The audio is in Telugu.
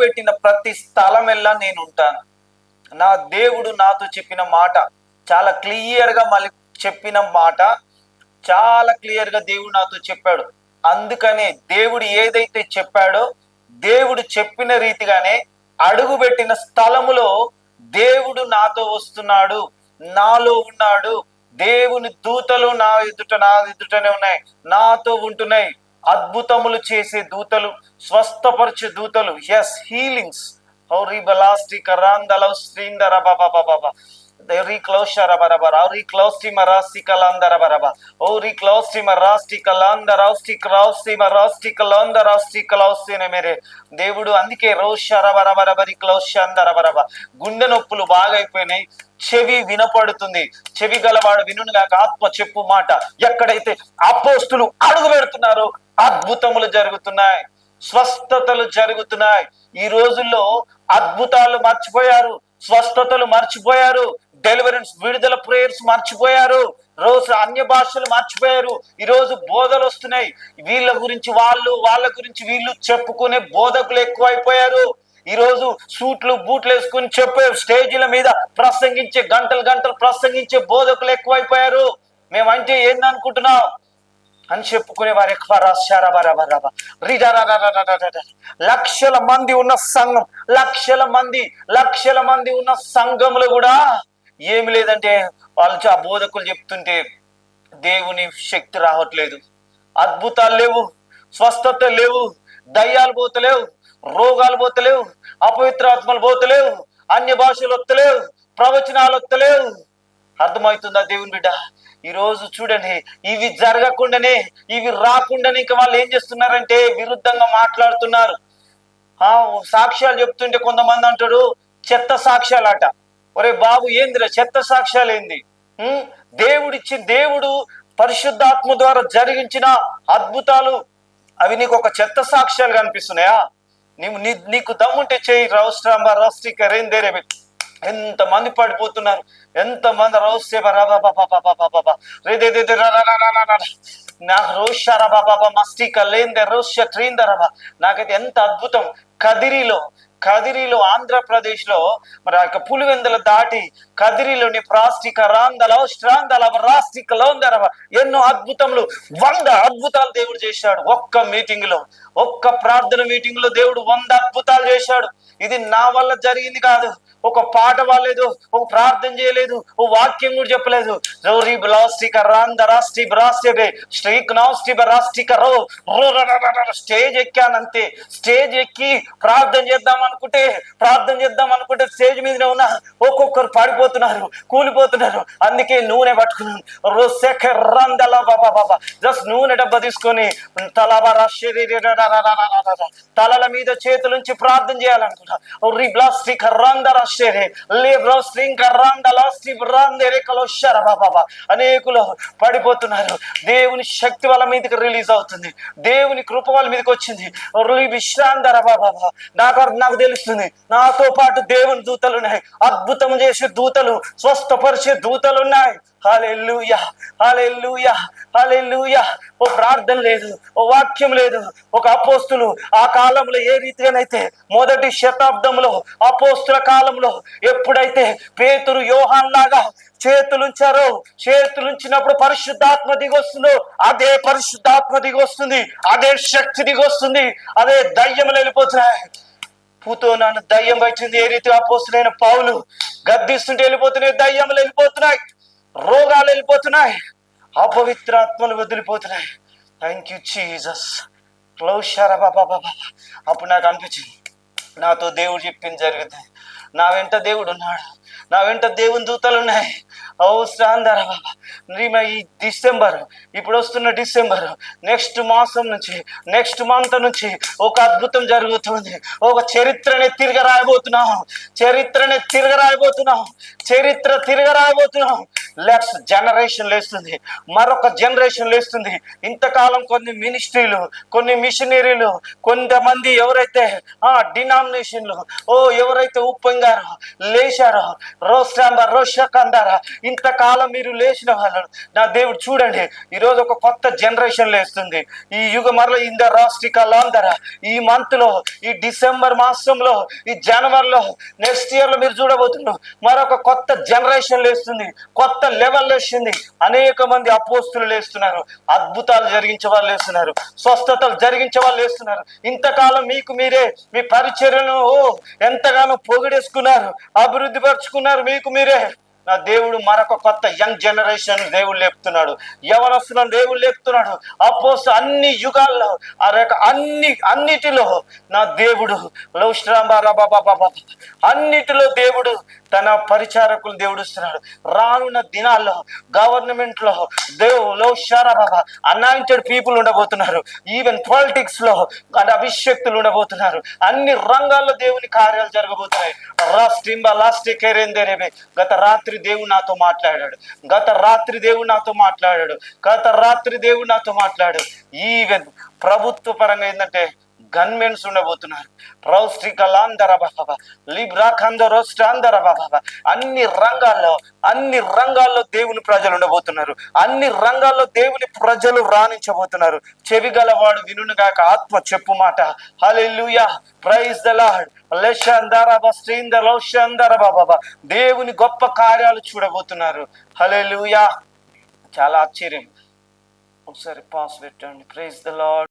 పెట్టిన ప్రతి స్థలమెల్లా నేను ఉంటాను. నా దేవుడు నాతో చెప్పిన మాట చాలా క్లియర్గా, మళ్ళీ చెప్పిన మాట చాలా క్లియర్గా దేవుడు నాతో చెప్పాడు. అందుకనే దేవుడు ఏదైతే చెప్పాడో, దేవుడు చెప్పిన రీతిగానే అడుగుపెట్టిన స్థలములో దేవుడు నాతో వస్తున్నాడు, నాలో ఉన్నాడు. దేవుని దూతలు నా ఎదుటనే ఉన్నాయి, నాతో ఉంటున్నాయి. అద్భుతములు చేసే దూతలు, స్వస్థపరిచే దూతలు, ఎస్, హీలింగ్స్. దేవుడు అందుకే గుండె నొప్పులు బాగైపోయినాయి, చెవి వినపడుతుంది, చెవి గలవాడు వినును గాక, ఆత్మ చెప్పు మాట. ఎక్కడైతే అపోస్తులు అడుగు పెడుతున్నారో అద్భుతములు జరుగుతున్నాయి, స్వస్థతలు జరుగుతున్నాయి. ఈ రోజుల్లో అద్భుతాలు మర్చిపోయారు, స్వస్థతలు మర్చిపోయారు, డెలివరెన్స్, విడుదల ప్రేయర్స్ మర్చిపోయారు, రోజు అన్య భాషలు మర్చిపోయారు. ఈరోజు బోధలు వస్తున్నాయి, వీళ్ళ గురించి వాళ్ళు, వాళ్ళ గురించి వీళ్ళు చెప్పుకునే బోధకులు ఎక్కువైపోయారు. ఈరోజు సూట్లు బూట్లు వేసుకుని చెప్పే స్టేజీల మీద ప్రసంగించే, గంటలు గంటలు ప్రసంగించే బోధకులు ఎక్కువైపోయారు. మేమంటే ఏందనుకుంటున్నాం అని చెప్పుకునే వారు ఎక్కువ. లక్షల మంది ఉన్న సంఘం, లక్షల మంది ఉన్న సంఘంలో కూడా ఏమి లేదంటే వాళ్ళు ఆ బోధకులు చెప్తుంటే దేవుని శక్తి రావట్లేదు, అద్భుతాలు లేవు, స్వస్థత లేవు, దయ్యాలు పోతలేవు, రోగాలు పోతలేవు, అపవిత్రాత్మలు పోతలేవు, అన్య భాషలు వత్తలేవు, ప్రవచనాలు వత్తలేవు. అర్థమవుతుందా దేవుని బిడ్డ? ఈరోజు చూడండి, ఇవి జరగకుండానే, ఇవి రాకుండానే ఇంకా వాళ్ళు ఏం చేస్తున్నారంటే విరుద్ధంగా మాట్లాడుతున్నారు. సాక్ష్యాలు చెప్తుంటే కొంతమంది అంటాడు చెత్త సాక్ష్యాలట. ఒరే బాబు, ఏందిరా చెత్త సాక్ష్యాలు ఏంది? దేవుడు పరిశుద్ధాత్మ ద్వారా జరిగించిన అద్భుతాలు అవి నీకు ఒక చెత్త సాక్ష్యాలు కనిపిస్తున్నాయా? నీకు దమ్ముంటే చేయి. రౌస్ట్రీకరేందేరే ఎంతమంది పడిపోతున్నారు, ఎంతమంది నాకు రోషారాబాబా మస్టిక లేందే రోష ట్రీందరబా. నాకైతే ఎంత అద్భుతం! కదిరిలో ఆంధ్రప్రదేశ్ లో మరి ఆ యొక్క పులివెందుల దాటి కదిరిలోని ప్రాస్టిక ఎన్నో అద్భుతములు, 100 అద్భుతాలు దేవుడు చేశాడు. ఒక్క మీటింగ్ లో, ఒక్క ప్రార్థన మీటింగ్ లో దేవుడు 100 అద్భుతాలు చేశాడు. ఇది నా వల్ల జరిగింది కాదు. ఒక పాట పాడలేదు, ఒక ప్రార్థన చేయలేదు, ఓ వాక్యం కూడా చెప్పలేదు. స్టేజ్ ఎక్కానంతే. స్టేజ్ ఎక్కి ప్రార్థన చేద్దాం అనుకుంటే స్టేజ్ మీదనే ఉన్నా ఒక్కొక్కరు పడిపోతున్నారు, కూలిపోతున్నారు. అందుకే నూనె పట్టుకున్నాను, జస్ట్ నూనె డబ్బా తీసుకొని తలల మీద చేతులుంచి ప్రార్థన చేయాలనుకున్నా. అనేకులు పడిపోతున్నారు. దేవుని శక్తి వాళ్ళ మీదకి రిలీజ్ అవుతుంది, దేవుని కృప వాళ్ళ మీదకి వచ్చింది. నాకు తెలుస్తుంది, నాతో పాటు దేవుని దూతలు ఉన్నాయి, అద్భుతం చేసే దూతలు, స్వస్థపరిచే దూతలు ఉన్నాయి. హల్లెలూయా, హల్లెలూయా, హల్లెలూయా. ఓ ప్రార్థన లేదు, ఓ వాక్యం లేదు. ఒక అపోస్తులు ఆ కాలంలో ఏ రీతిగానైతే మొదటి శతాబ్దంలో అపోస్తుల కాలంలో ఎప్పుడైతే పేతురు యోహాన్ లాగా చేతులుంచినప్పుడు పరిశుద్ధాత్మ దిగొస్తుందో అదే పరిశుద్ధాత్మ దిగొస్తుంది, అదే శక్తి దిగొస్తుంది, అదే దయ్యములు వెళ్ళిపోతున్నాయి. పూతో నన్ను దయ్యం పట్టింది. ఏ రీతి అపోస్తులైన పౌలు గద్దిస్తుంటే వెళ్ళిపోతున్నాయి, దయ్యములు వెళ్ళిపోతున్నాయి, రోగాలు వెళ్ళిపోతున్నాయి, అపవిత్రాత్మలు వదిలిపోతున్నాయి. Thank you Jesus. అప్పుడు నాకు అనిపించింది, నాతో దేవుడు చెప్పింది జరుగుతుంది. నా వెంట దేవుడు ఉన్నాడు, నా వెంట దేవుని దూతలు ఉన్నాయి. అవసరాందరా బాబా. ఈ డిసెంబర్, ఇప్పుడు వస్తున్న డిసెంబర్, నెక్స్ట్ మాసం నుంచి, నెక్స్ట్ మంత్ నుంచి ఒక అద్భుతం జరుగుతుంది. ఒక చరిత్రని తిరగరాయబోతున్నాం. చరిత్ర తిరగరాయబోతున్నాం. నెక్స్ట్ జనరేషన్ లేస్తుంది, మరొక జనరేషన్ లేస్తుంది. ఇంతకాలం కొన్ని మినిస్ట్రీలు, కొన్ని మిషనరీలు, కొంతమంది ఎవరైతే డినామినేషన్లు ఎవరైతే ఉప్పొంగారో, లేచారో, రోస్టాంబ రోషకందార. ఇంతకాలం మీరు లేచిన వాళ్ళను నా దేవుడు చూడండి, ఈరోజు ఒక కొత్త జనరేషన్ లేస్తుంది. ఈ యుగమరలో ఇంద రాష్ట్రిక లాందర ఈ మంత్ లో, ఈ డిసెంబర్ మాసంలో, ఈ జనవరిలో, నెక్స్ట్ ఇయర్ లో మీరు చూడబోతున్నారు మరొక కొత్త జనరేషన్ లేస్తుంది, కొత్త లెవెల్ లేస్తుంది. అనేక మంది అపోస్తులు లేస్తున్నారు, అద్భుతాలు జరిగించే వాళ్ళు లేస్తున్నారు, స్వస్థతలు జరిగించే వాళ్ళు లేస్తున్నారు. ఇంతకాలం మీకు మీరే మీ పరిచర్యను ఎంతగానో పొగిడేసుకున్నారు, అభివృద్ధి పరుచుకున్నారు మీకు మీరే. నా దేవుడు మరొక కొత్త యంగ్ జనరేషన్ దేవుడు లేపుతున్నాడు, యవనస్తులను దేవుడు లేపుతున్నాడు. అపోస్తలులు అన్ని యుగాల్లో అన్నిటిలో నా దేవుడు అన్నిటిలో దేవుడు తన పరిచారకులు దేవుడు ఇస్తున్నాడు. రానున్న దినాల్లో గవర్నమెంట్ లో అనాయింటెడ్ పీపుల్ ఉండబోతున్నారు. ఈవెన్ పాలిటిక్స్ లో అభిషక్తులు ఉండబోతున్నారు. అన్ని రంగాల్లో దేవుని కార్యాలు జరగబోతున్నాయి. గత రాత్రి దేవుడు నాతో మాట్లాడాడు, ఈవెన్ ప్రభుత్వ పరంగా ఏంటంటే గన్మెన్స్ ఉండబోతున్నారు. అన్ని రంగాల్లో దేవుని ప్రజలు ఉండబోతున్నారు. అన్ని రంగాల్లో దేవుని ప్రజలు రాణించబోతున్నారు. చెవి గలవాడు వినుగాక, ఆత్మ చెప్పు మాట. హల్లెలూయా, ప్రైజ్ ద లార్డ్. దేవుని గొప్ప కార్యాలు చూడబోతున్నారు. హల్లెలూయా, చాలా ఆశ్చర్యం. ఒకసారి పాస్ పెట్టండి. Praise the lord.